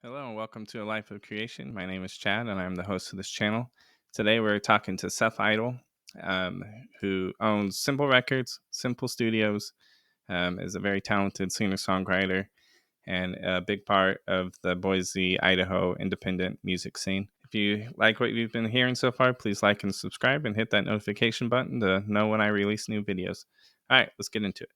Hello and welcome to A Life of Creation. My name is Chad and I'm the host of this channel. Today we're talking to Sef Idle, who owns Simple Records, Simple Studios, is a very talented singer-songwriter and a big part of the Boise, Idaho independent music scene. If you like what you've been hearing so far, please like and subscribe and hit that notification button to know when I release new videos. All right, let's get into it.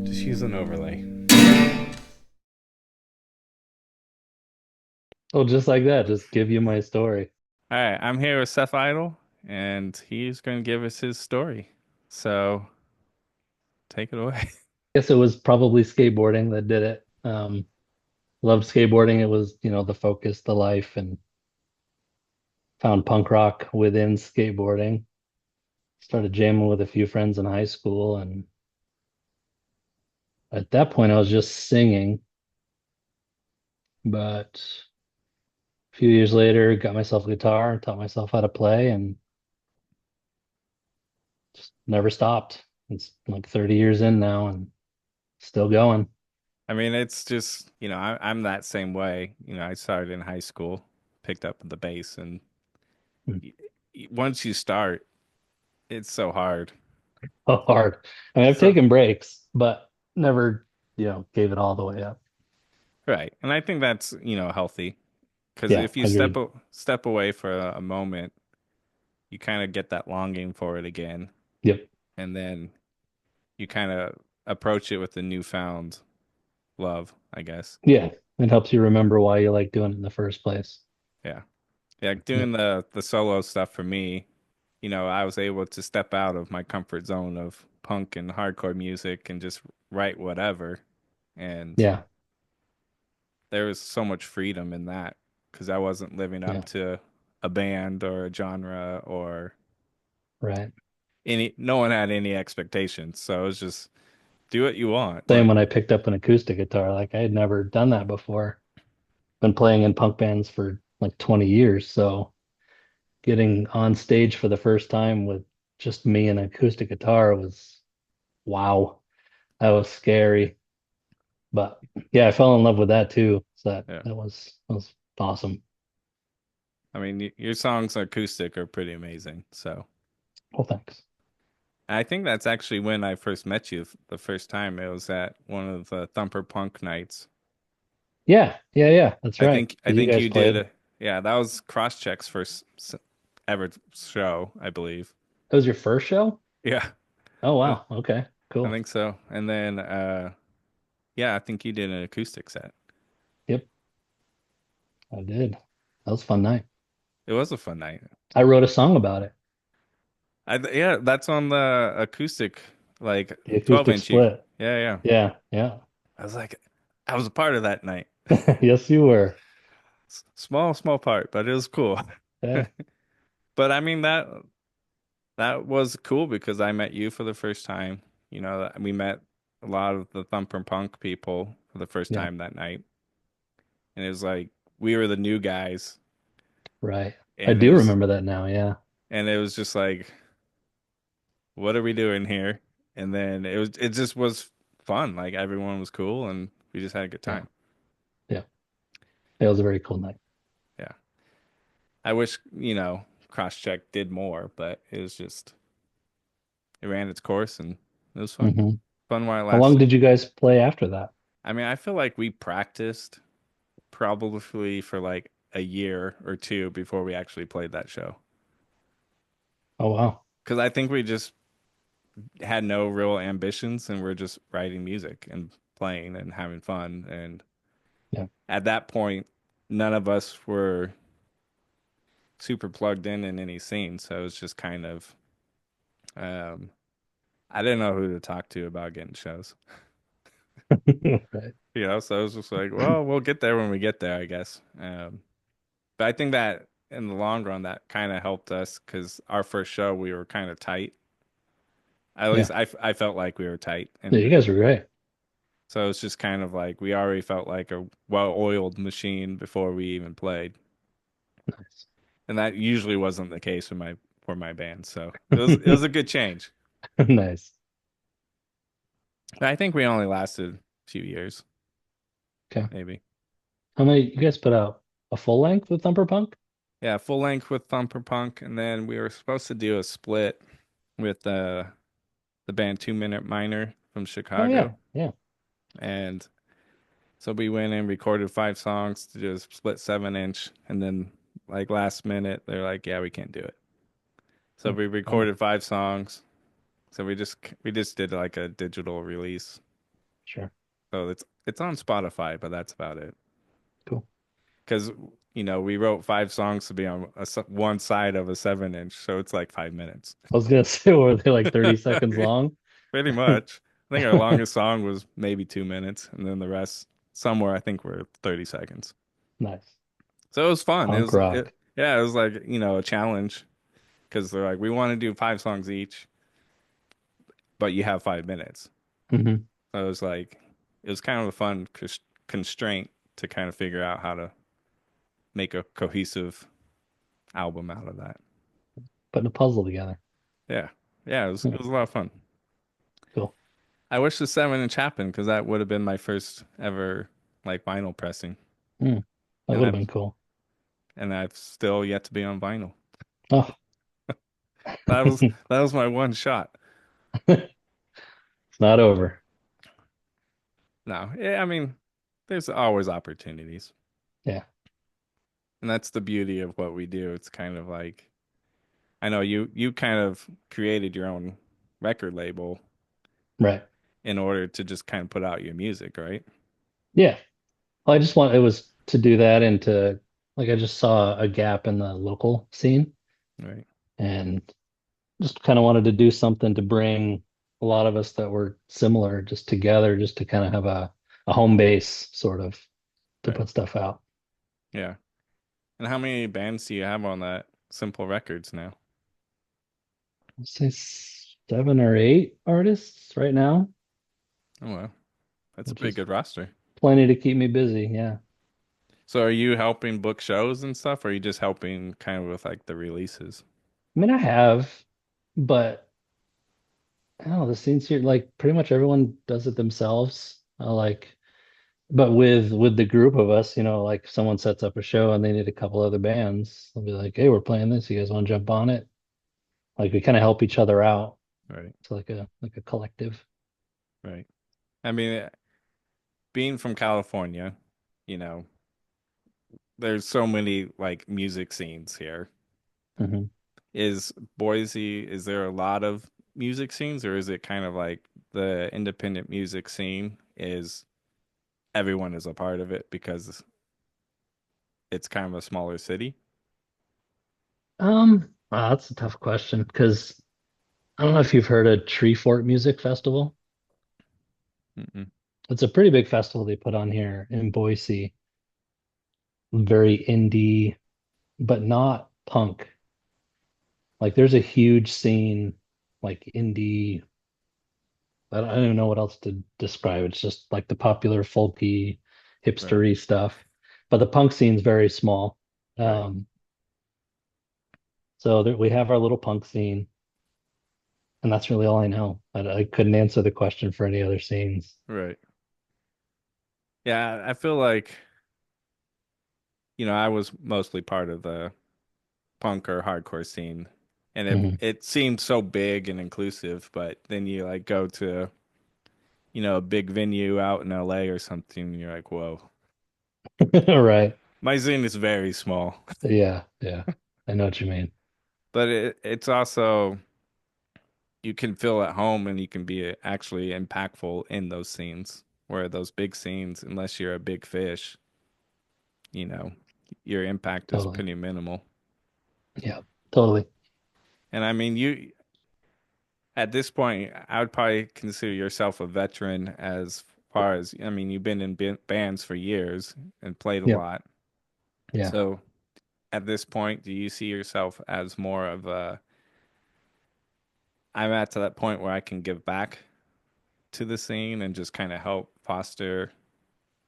Just use an overlay. Oh, just like that, just give you my story. All right, I'm here with Seth Idle, and he's going to give us his story. So take it away. Guess it was probably skateboarding that did it. Loved skateboarding. It was, the focus, the life, and found punk rock within skateboarding. Started jamming with a few friends in high school, and at that point, I was just singing. But a few years later, got myself a guitar, taught myself how to play, and just never stopped. It's like 30 years in now, and still going. I mean, it's just, I'm that same way. I started in high school, picked up the bass, and once you start, it's so hard. Hard. I mean, I've So, taken breaks, but never, gave it all the way up. right. And I think that's, healthy because Yeah, if you agreed. step away for a moment, you kind of get that longing for it again. Yep. And then you kind of approach it with a newfound love, I guess. Yeah. It helps you remember why you like doing it in the first place. Yeah. Yeah, Yep. doing the solo stuff for me, I was able to step out of my comfort zone of punk and hardcore music and just write whatever. And Yeah. there was so much freedom in that because I wasn't living Yeah. up to a band or a genre or Right. no one had any expectations. So it was just do what you want. Same Like, when I picked up an acoustic guitar. Like I had never done that before. Been playing in punk bands for like 20 years. So getting on stage for the first time with just me and an acoustic guitar was wow. That was scary. But yeah, I fell in love with that too. So that, yeah. that was awesome. I mean, your songs acoustic are pretty amazing. So Well, thanks. I think that's actually when I first met you the first time. It was at one of the Thumper Punk nights. Yeah, yeah, yeah. That's I right. think I Because you think guys you did. played. Yeah, that was Crosscheck's first ever show, I believe. That was your first show? Yeah, Oh uh, wow. Okay. I Cool. think so. And then, yeah, I think you did an acoustic set. Yep, I did. That was a fun night. It was a fun night. I wrote a song about it. Yeah, that's on the acoustic, like The 12 acoustic inchy. split. Yeah, yeah. Yeah, yeah. I was like, I was a part of that night. Yes, you were. Small part, but it was cool. Yeah, But I mean that was cool because I met you for the first time. We met a lot of the Thumper Punk people for the first yeah, time that night. And it was like we were the new guys right. I and do remember that now. Yeah, it was just like what are we doing here? And then it just was fun. Like everyone was cool and we just had a good yeah, time. yeah. It was a very cool night. Yeah. I wish, Crosscheck did more, but it ran its course and it was fun. Hmm. Fun while it How long lasted. did you guys play after that? I mean, I feel like we practiced probably for like a year or two before we actually played that show. Oh wow. Because I think we just had no real ambitions and we're just writing music and playing and having fun. And Yeah, at that point, none of us were super plugged in any scene. So it was just kind of, um, I didn't know who to talk to about getting shows, right. So it was just like, well, we'll get there when we get there, I guess. But I think that in the long run, that kind of helped us because our first show we were kind of tight. At Yeah. least I felt like we were tight, Yeah, and you guys were great. so it's just kind of like we already felt like a well-oiled machine before we even played, Nice. and that usually wasn't the case for my band. So it was a good change. Nice. But I think we only lasted a few years, Okay. maybe. How many you guys put out a full length with Thumper Punk? Yeah, full length with Thumper Punk, and then we were supposed to do a split with the band 2 Minute Minor from Oh yeah, Chicago, yeah. and so we went and recorded 5 songs to do a split 7 inch, and then like last minute they're like, "Yeah, we can't do it." So Oh, we bummer. recorded 5 songs. So we just did like a digital release. Sure. So it's on Spotify, but that's about it. Cool. Because we wrote 5 songs to be on one side of a 7 inch, so it's like 5 minutes, I was gonna say, were they like 30 seconds long? pretty much. I think our longest song was maybe 2 minutes, and then the rest somewhere I think were 30 seconds. Nice. So it was fun. Punk rock. Yeah, it was like a challenge because they're like we want to do 5 songs each, but you have 5 minutes. Hmm. So it was kind of a fun constraint to kind of figure out how to make a cohesive album out of that. Putting a puzzle together. Yeah. Yeah, it Yeah, was a lot of fun. cool. I wish the 7 inch happened because that would have been my first ever like vinyl pressing. Mm, that And would have I've been cool. and I've still yet to be on vinyl. Oh, That was my one shot. it's not over. No, yeah, I mean, there's always opportunities. Yeah, And that's the beauty of what we do. It's kind of like I know you kind of created your own record label right. in order to just kind of put out your music, right? Yeah. Well, I just want it was to do that and to like I just saw a gap in the local scene Right. and just kind of wanted to do something to bring a lot of us that were similar just together, just to kind of have a home base sort of to Right. put stuff out. Yeah. And how many bands do you have on that Simple Records now? I'd say 7 or 8 artists right now, Oh well, that's a which pretty is good roster. plenty to keep me busy. Yeah. So are you helping book shows and stuff, or are you just helping kind of with like the releases? I mean, I have, but I don't know, the scenes here, like pretty much everyone does it themselves. But with the group of us, like if someone sets up a show and they need a couple other bands, they'll be like, "Hey, we're playing this. You guys want to jump on it?" Like we kind of help each other out. Right. It's like a collective. Right. I mean, being from California, you know, there's so many like music scenes here. Hmm. Is there a lot of music scenes, or is it kind of like the independent music scene is everyone is a part of it because it's kind of a smaller city? Wow, that's a tough question because I don't know if you've heard of Tree Fort Music Festival. Mm-mm. It's a pretty big festival they put on here in Boise. Very indie, but not punk. Like there's a huge scene, like indie. I don't even know what else to describe. It's just like the popular folky, Right. hipstery stuff. But the punk scene's very small. Right. Um, so there, we have our little punk scene, and that's really all I know. I couldn't answer the question for any other scenes. Right. Yeah, I feel like, I was mostly part of the punk or hardcore scene, and it Hmm. it seemed so big and inclusive, but then you like go to, a big venue out in LA or something, and you're like, whoa, Right. my scene is very small. Yeah, yeah. I know what you mean. But it's also you can feel at home and you can be actually impactful in those scenes, where those big scenes, unless you're a big fish, you know, your impact is Totally. pretty minimal. Yeah, totally. And I mean, you at this point, I would probably consider yourself a veteran as far as, I mean, you've been in bands for years and played a Yep. lot. Yeah. So, at this point, do you see yourself as more of a, I'm at to that point where I can give back to the scene and just kind of help foster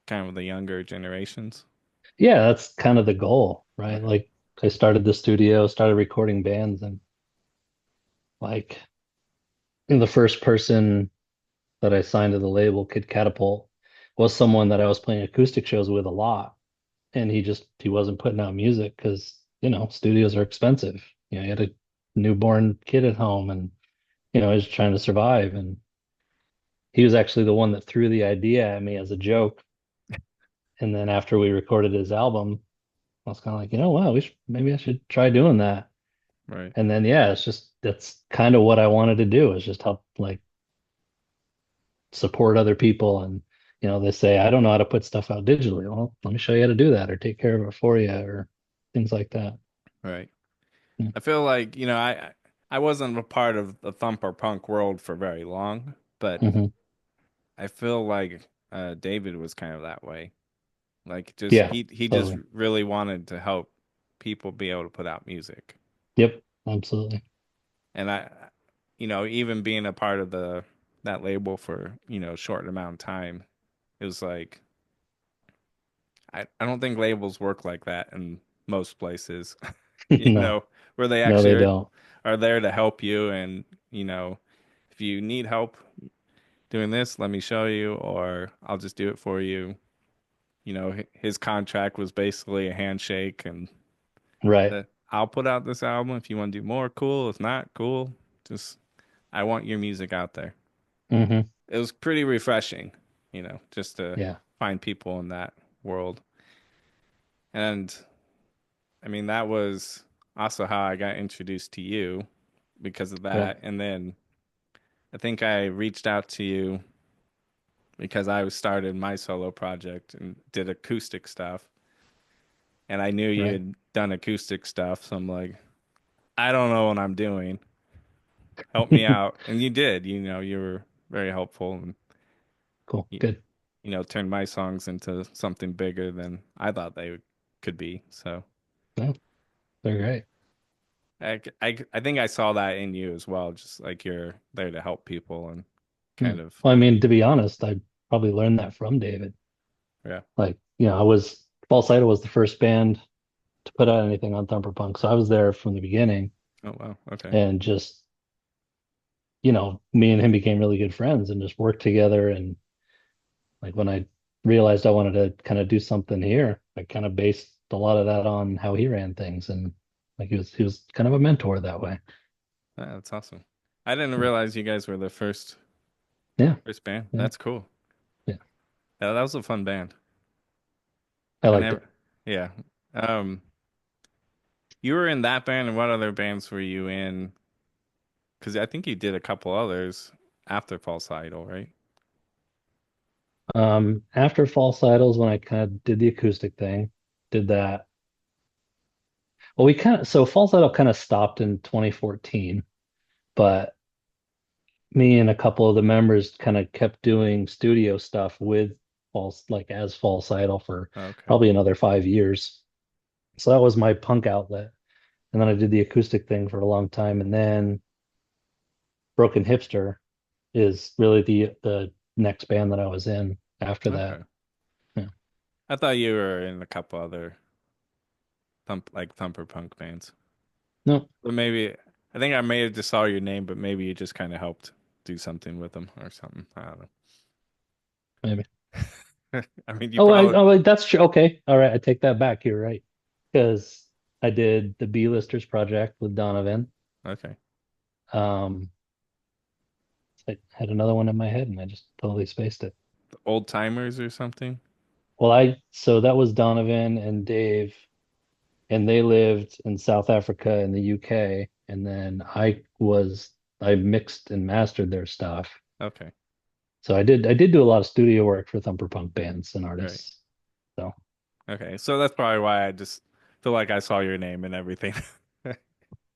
kind of the younger generations? Yeah, that's kind of the goal, right? Okay. Like I started the studio, started recording bands, and like the first person that I signed to the label, Kid Catapult, was someone that I was playing acoustic shows with a lot. And he wasn't putting out music because, studios are expensive. He had a newborn kid at home and, he was trying to survive. And he was actually the one that threw the idea at me as a joke. And then after we recorded his album, I was kind of like, wow, maybe I should try doing that. Right. And then yeah, that's kind of what I wanted to do is just help like support other people. And they say I don't know how to put stuff out digitally. Well, let me show you how to do that or take care of it for you or things like that. Right. Yeah. I feel like, I wasn't a part of the thumper punk world for very long, but Hmm. I feel like David was kind of that way. Like just Yeah, he just totally. really wanted to help people be able to put out music. Yep, absolutely. And even being a part of the that label for, a short amount of time, it was like I don't think labels work like that in most places, you No, know, where they no, actually they don't. are there to help you and, if you need help doing this, let me show you or I'll just do it for you. His contract was basically a handshake and Right. that I'll put out this album if you want to do more, cool. If not, cool. Just I want your music out there. Hmm. It was pretty refreshing, just to Yeah. find people in that world. And I mean, that was also how I got introduced to you because of Yep. that. And then I think I reached out to you because I started my solo project and did acoustic stuff. And I knew you Right. had done acoustic stuff. So I'm like, I don't know what I'm doing. Help me out. And you did, you were very helpful and Cool. you, Good. turned my songs into something bigger than I thought they could be. So No, they're great. I think I saw that in you as well. Just like you're there to help people and Yeah. kind of, Well, I mean, to be honest, I probably learned that from David. yeah. Like, False Idol was the first band to put out anything on Thumper Punk. So I was there from the beginning Oh, wow. Okay. and just, me and him became really good friends and just worked together. And like when I realized I wanted to kind of do something here, I kind of based a lot of that on how he ran things. And like he was kind of a mentor that way. Yeah, that's awesome. I didn't realize you guys were the Yeah. first band. Yeah. That's cool. Yeah. Yeah, that was a fun band. I I liked never, it. yeah. Um, you were in that band, and what other bands were you in? Because I think you did a couple others after False Idol, right? After False Idols, when I kind of did the acoustic thing, did that. Well, so False Idol kind of stopped in 2014, but me and a couple of the members kind of kept doing studio stuff with as False Idol for Okay. probably another 5 years. So that was my punk outlet. And then I did the acoustic thing for a long time. And then Broken Hipster is really the next band that I was in after that. Okay. Yeah. I thought you were in a couple other thumper punk bands. No, But maybe I think I may have just saw your name, but maybe you just kind of helped do something with them or something. I don't maybe. know. I mean, you Oh, probably that's true. Okay. All right. I take that back. You're right. Because I did the B-Listers project with Donovan. okay. Um, I had another one in my head and I just totally spaced it. The old timers or something. Well, so that was Donovan and Dave, and they lived in South Africa and the UK. And then I mixed and mastered their stuff. Okay. So I did do a lot of studio work for Thumper Punk bands and Right. artists. So Okay. So that's probably why I just feel like I saw your name and everything.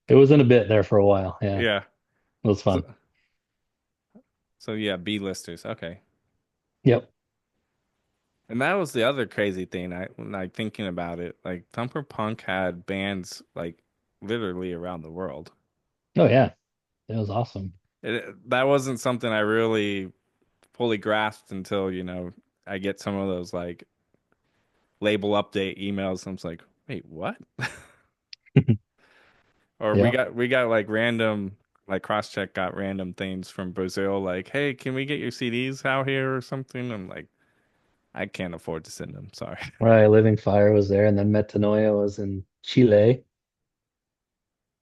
it was in a bit there for a while. Yeah, Yeah. it was So, fun. so yeah, B listers. Okay. Yep. And that was the other crazy thing. I when I thinking about it, like thumper punk had bands like literally around the world. Oh yeah, it was awesome. That wasn't something I really fully grasped until, I get some of those like label update emails. And I'm just like, wait, what? Or we Yeah. got we got like random like CrossCheck got random things from Brazil, like, hey, can we get your CDs out here or something? I'm like, I can't afford to send them. Sorry. Right, Living Fire was there, and then Metanoia was in Chile.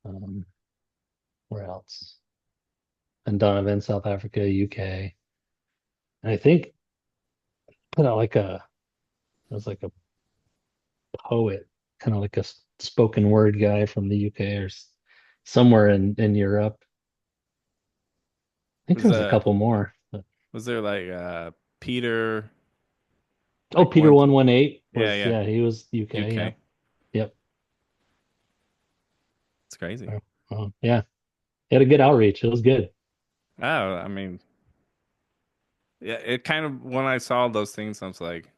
Um, where else? And Donovan, South Africa, UK. And I think put out like it was like a poet, kind of like a spoken word guy from the UK or somewhere in Europe. I think Was there was a couple more. was there like Peter Oh, like Peter one 118 yeah, was, yeah, yeah, he was UK. UK. Yep. Yep. It's crazy. Yeah. He had a good outreach. It was good. Oh, I mean, yeah, it kind of when I saw those things, I was like,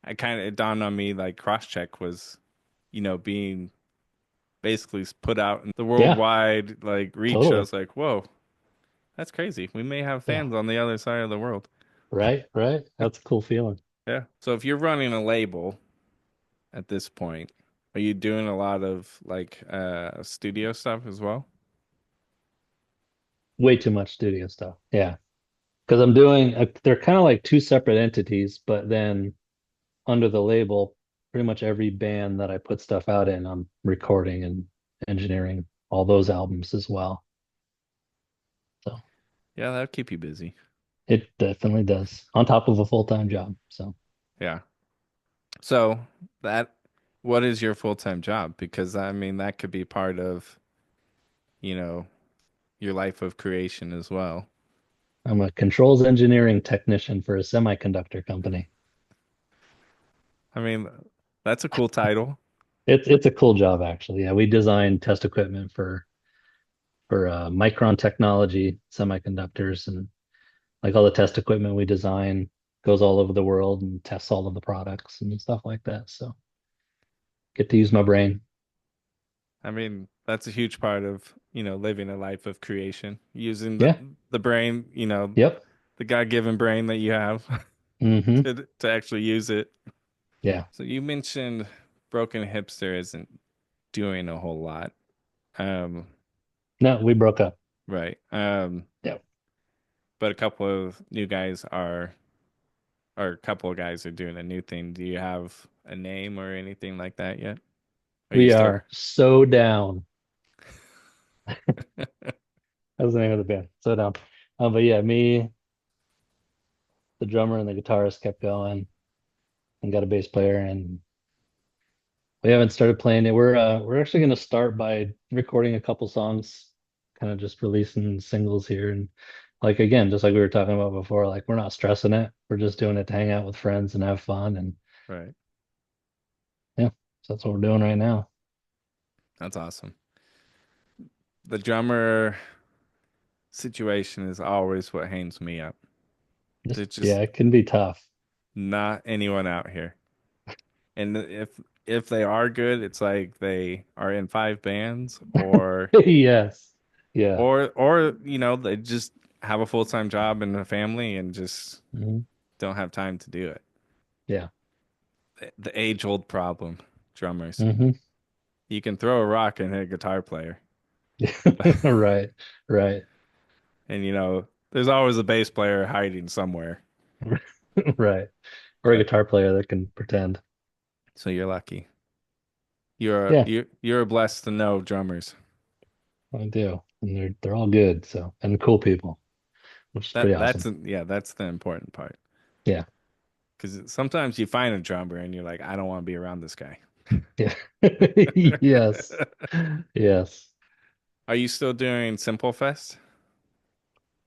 it dawned on me like CrossCheck was, being basically put out in the Yeah, worldwide like reach. I totally. was like, whoa, that's crazy. We may have Yeah. fans on the other side of the world. Right, right. That's a cool feeling. Yeah. So if you're running a label at this point, are you doing a lot of like studio stuff as well? Way too much studio stuff. Yeah. Because I'm doing, they're kind of like two separate entities, but then under the label, pretty much every band that I put stuff out in, I'm recording and engineering all those albums as well. So Yeah, that'll keep you busy. it definitely does, on top of a full-time job. So Yeah. So that what is your full-time job? Because I mean that could be part of, you know, your life of creation as well. I'm a controls engineering technician for a semiconductor company. I mean, that's a cool title. It's a cool job actually. Yeah, we design test equipment for micron technology semiconductors, and like all the test equipment we design goes all over the world and tests all of the products and stuff like that. So get to use my brain. I mean, that's a huge part of, living a life of creation, using the Yeah. the brain, Yep. the God-given brain that you have Hmm. to actually use it. Yeah. So you mentioned Broken Hipster isn't doing a whole lot. Um, No, we broke up. right. Yeah. But a couple of new guys are or a couple of guys are doing a new thing. Do you have a name or anything like that yet? Are you We still are so down. That's the name of the band. So down. But yeah, me, the drummer and the guitarist kept going and got a bass player, and we haven't started playing it. We're actually gonna start by recording a couple songs, kind of just releasing singles here, and like again, just like we were talking about before, like we're not stressing it. We're just doing it to hang out with friends and have fun, and right? yeah, so that's what we're doing right now. That's awesome. The drummer situation is always what hangs me up. Just There's yeah, just it can be tough. not anyone out here. And if they are good, it's like they are in five bands Yes. Yeah. or they just have a full-time job and a family and just Hmm. don't have time to do it. Yeah. The age-old problem, drummers. Hmm. You can throw a rock and hit a guitar player. Right. Right. And there's always a bass player hiding somewhere. Right. Or a But guitar player that can pretend. so you're lucky. You're Yeah, you you're blessed to know drummers. I do. And they're all good, so and cool people, which is pretty awesome. Yeah, that's the important part. Yeah. Because sometimes you find a drummer and you're like, I don't want to be around this guy. Yeah. Yes. Yes. Are you still doing Simple Fest?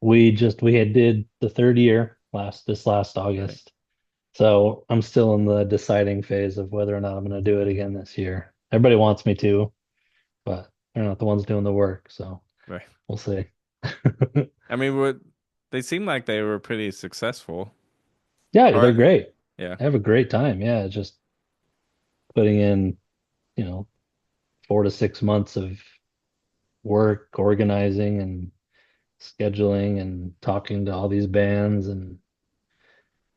We had did the third year this last Right, August. So I'm still in the deciding phase of whether or not I'm gonna do it again this year. Everybody wants me to, but they're not the ones doing the work, so right. we'll see. I mean, they seem like they were pretty successful. Yeah, they're Or great. Yeah. I have a great time. Yeah, just putting in, you know, 4 to 6 months of work, organizing and scheduling and talking to all these bands and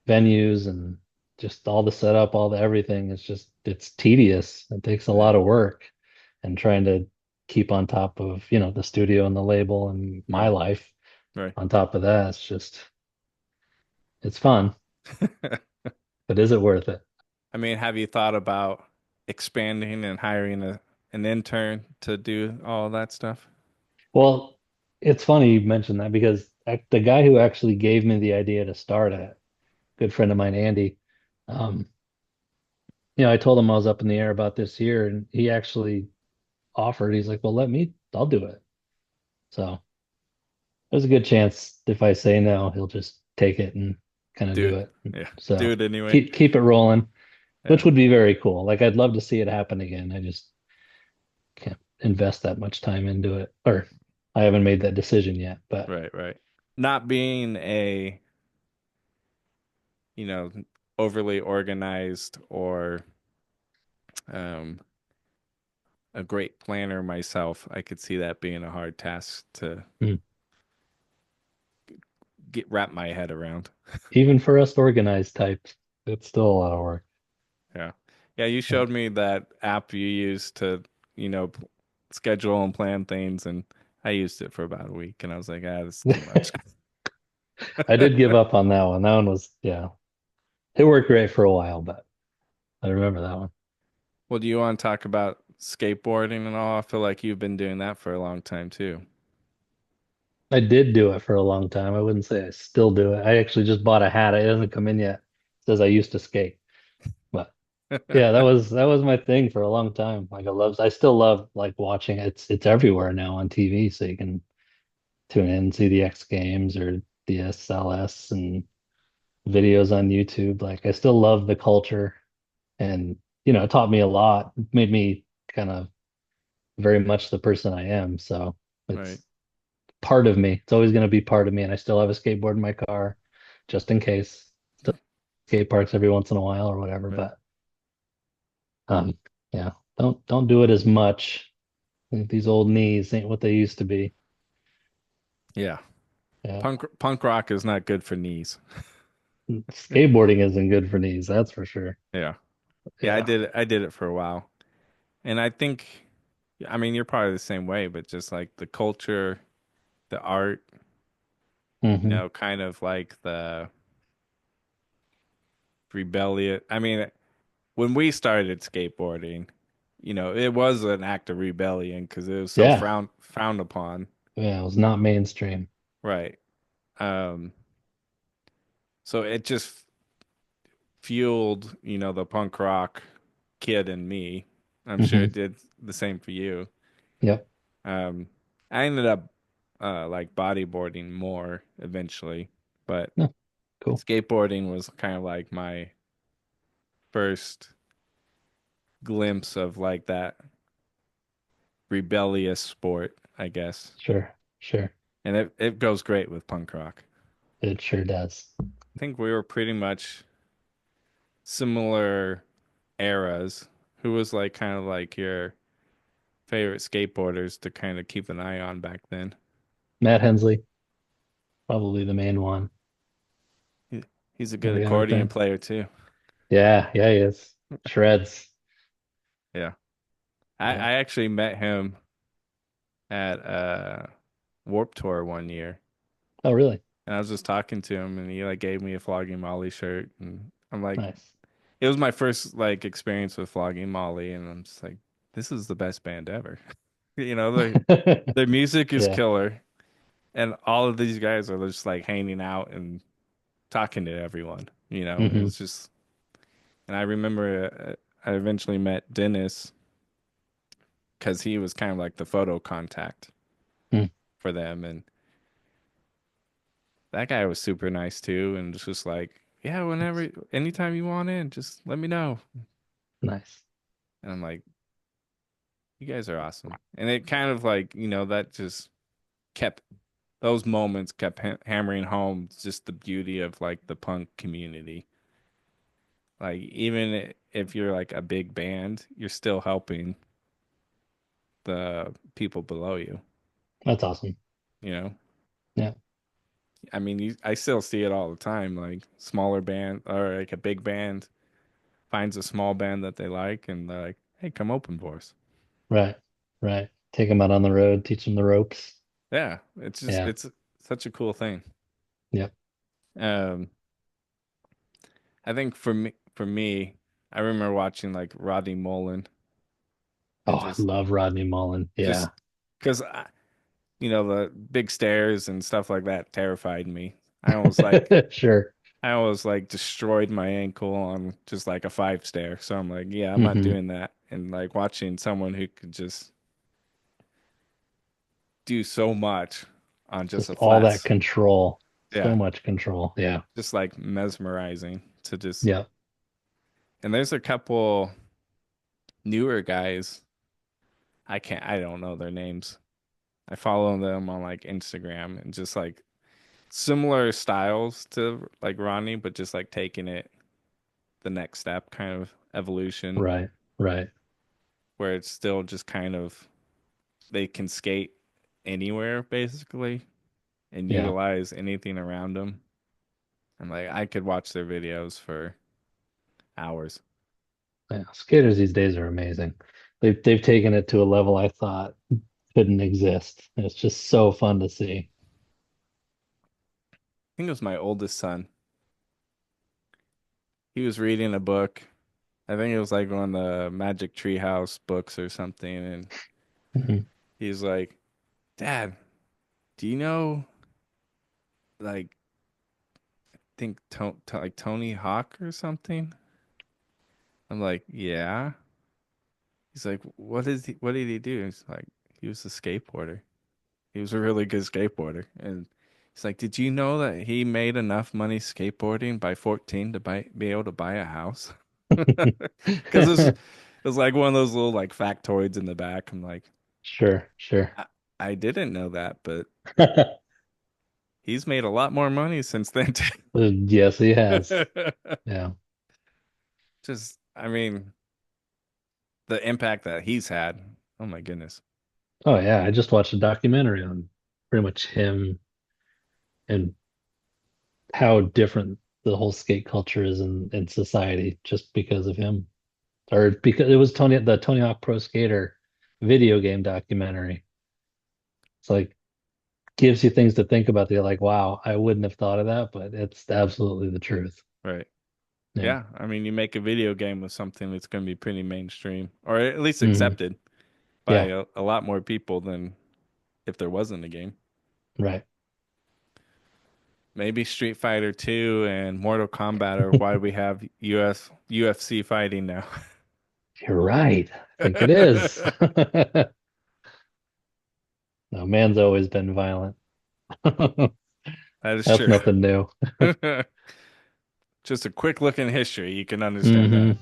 venues and just all the setup, all the everything. It's tedious. It takes a Yeah. lot of work and trying to keep on top of, the studio and the label and my Right. life Right. on top of that. It's fun, but is it worth it? I mean, have you thought about expanding and hiring an intern to do all that stuff? Well, it's funny you mentioned that because the guy who actually gave me the idea to start it, good friend of mine, Andy, um, I told him I was up in the air about this year, and he actually offered. He's like, "Well, I'll do it." So there's a good chance if I say no, he'll just take it and kind of Do do it. it. Yeah. Do So it anyway. keep it rolling, Yeah. which would be very cool. Like I'd love to see it happen again. I just can't invest that much time into it, or I haven't made that decision yet. But Right, right. Not being a, you know, overly organized or um a great planner myself, I could see that being a hard task to mm, get wrap my head around. even for us organized types, it's still a lot of work. Yeah. Yeah, you Yeah. showed me that app you use to, schedule and plan things, and I used it for about a week and I was like, ah, this is too much. I did give up on that one. That one was, yeah, it worked great for a while, but I remember that one. Well, do you want to talk about skateboarding and all? I feel like you've been doing that for a long time too. I did do it for a long time. I wouldn't say I still do it. I actually just bought a hat. It hasn't come in yet. It says I used to skate. But yeah, that was my thing for a long time. Like I still love like watching it. It's everywhere now on TV, so you can tune in and see the X Games or the SLS and videos on YouTube. Like I still love the culture and it taught me a lot. It made me kind of very much the person I am. So Right, it's part of me. It's always going to be part of me. And I still have a skateboard in my car just in case. Still skate parks every once in a while or whatever. right. But um yeah, don't do it as much. These old knees ain't what they used to be. Yeah. Yeah. Punk rock is not good for knees. Skateboarding isn't good for knees, that's for sure. Yeah. Yeah, Yeah. I did it for a while. And I think I mean you're probably the same way, but just like the culture, the art, Hmm. kind of like the rebellion. I mean, when we started skateboarding, it was an act of rebellion because it was so Yeah. frowned upon. Yeah. It was not mainstream. Right. Um, so it just fueled, the punk rock kid in me. I'm sure it Hmm. did the same for you. Yep. Um, I ended up like bodyboarding more eventually, but No, cool. skateboarding was kind of like my first glimpse of like that rebellious sport, I guess. Sure. Sure. And it goes great with punk rock. It sure does. I think we were pretty much similar eras. Who was like kind of like your favorite skateboarders to kind of keep an eye on back then? Matt Hensley, probably the main one. He, he's a good Every other accordion thing. player too. Yeah, yeah, he is. Shreds. Yeah. Yeah. I actually met him at Warp Tour one year. Oh, really? And I was just talking to him and he like gave me a Flogging Molly shirt and I'm like Nice. it was my first like experience with Flogging Molly and I'm just like this is the best band ever. Their music is Yeah. killer and all of these guys are just like hanging out and talking to everyone, It Hmm. was just and I remember I eventually met Dennis because he was kind of like the photo contact for them and that guy was super nice too and just like yeah whenever anytime you want in just let me know Nice. and I'm like you guys are awesome and it kind of like that just kept those moments kept hammering home just the beauty of like the punk community Like even if you're like a big band, you're still helping the people below you, That's awesome. you know? Yeah. I mean, I still see it all the time. Like smaller band or like a big band finds a small band that they like, and they're like, "Hey, come open for us." Right. Right. Take them out on the road, teach them the ropes. Yeah, it's just Yeah. it's such a cool thing. Yep. Um, I think for me, I remember watching like Rodney Mullen Oh, and I love Rodney Mullen. just Yeah. because the big stairs and stuff like that terrified me. I almost like Sure. I almost like destroyed my ankle on just like a five stair. So I'm like, yeah, I'm not Hmm. doing that. And like watching someone who could just do so much on just Just a all that flat, control. So yeah, much control. Yeah. just like mesmerizing to just. Yeah. And there's a couple newer guys. I don't know their names. I follow them on like Instagram and just like similar styles to like Ronnie, but just like taking it the next step kind of evolution Right. Right. where it's still just kind of they can skate anywhere basically and Yeah. utilize anything around them. And like I could watch their videos for hours. Yeah. Skaters these days are amazing. They've taken it to a level I thought couldn't exist. It's just so fun to see. I think it was my oldest son. He was reading a book. I think it was like one of the Magic Treehouse books or something, and Mhm. he's like, "Dad, do you know like think like Tony Hawk or something?" I'm like, "Yeah." He's like, What did he do?" He's like, "He was a skateboarder. He was a really good skateboarder." And he's like, "Did you know that he made enough money skateboarding by 14 to be able to buy a house?" Because it was like one of those little like factoids in the back. I'm like, Sure, sure. I, I didn't know that, but he's made a lot more money since then too. Yes, he has. Yeah. Just, I mean, the impact that he's had. Oh my goodness. Oh yeah, I just watched a documentary on pretty much him and how different the whole skate culture is in society just because of him. Or because it was the Tony Hawk Pro Skater video game documentary. It's like gives you things to think about. You're like, wow, I wouldn't have thought of that, but it's absolutely the truth. Right. Yeah. Yeah. I mean, you make a video game with something that's going to be pretty mainstream or at least Hmm. accepted by Yeah, a lot more people than if there wasn't a game. right. Maybe Street Fighter 2 and Mortal Kombat are why we have UFC fighting now. You're right. I think it is. No, man's always been violent. That is That's true. nothing new. Just a quick look in history, you can understand Hmm. that.